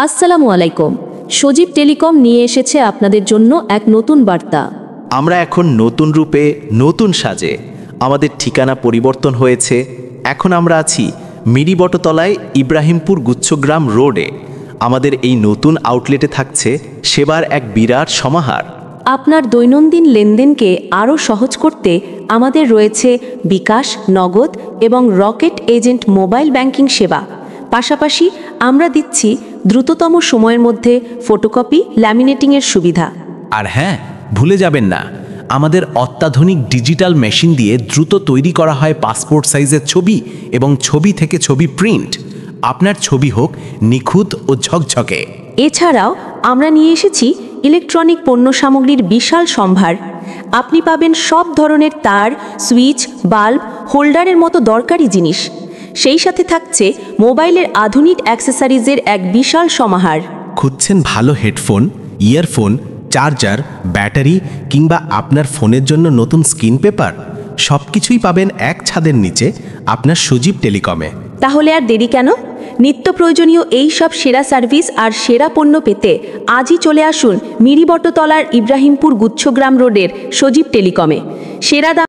আসসালামু আলাইকুম। সজীব টেলিকম নিয়ে এসেছে আপনাদের জন্য এক নতুন বার্তা। আমরা এখন নতুন রূপে নতুন সাজে আমাদের ঠিকানা পরিবর্তন হয়েছে। এখন আমরা আছি মিরি বটতলায় ইব্রাহিমপুর গুচ্ছগ্রাম রোডে। আমাদের এই নতুন আউটলেটে থাকছে সেবার এক বিরাট সমাহার। আপনার দৈনন্দিন লেনদেনকে আরও সহজ করতে আমাদের রয়েছে বিকাশ, নগদ এবং রকেট এজেন্ট মোবাইল ব্যাংকিং সেবা। পাশাপাশি আমরা দিচ্ছি দ্রুততম সময়ের মধ্যে ফটোকপি ল্যামিনেটিংয়ের সুবিধা। আর হ্যাঁ, ভুলে যাবেন না, আমাদের অত্যাধুনিক ডিজিটাল মেশিন দিয়ে দ্রুত তৈরি করা হয় পাসপোর্ট সাইজের ছবি এবং ছবি থেকে ছবি প্রিন্ট। আপনার ছবি হোক নিখুঁত ও ঝকঝকে। এছাড়াও আমরা নিয়ে এসেছি ইলেকট্রনিক পণ্য সামগ্রীর বিশাল সম্ভার। আপনি পাবেন সব ধরনের তার, সুইচ, বাল্ব, হোল্ডারের মতো দরকারি জিনিস। সেই সাথে থাকছে মোবাইলের আধুনিক অ্যাক্সেসরিজের এক বিশাল সমাহার। খুঁজছেন ভালো হেডফোন, ইয়ারফোন, চার্জার, ব্যাটারি কিংবা আপনার ফোনের জন্য নতুন স্ক্রিন পেপার? সব কিছুই পাবেন এক ছাদের নিচে আপনার সজীব টেলিকমে। তাহলে আর দেরি কেন? নিত্য প্রয়োজনীয় এই সব সেরা সার্ভিস আর সেরা পণ্য পেতে আজই চলে আসুন মিরি বটতলার ইব্রাহিমপুর গুচ্ছগ্রাম রোডের সজীব টেলিকমে। সেরা দাম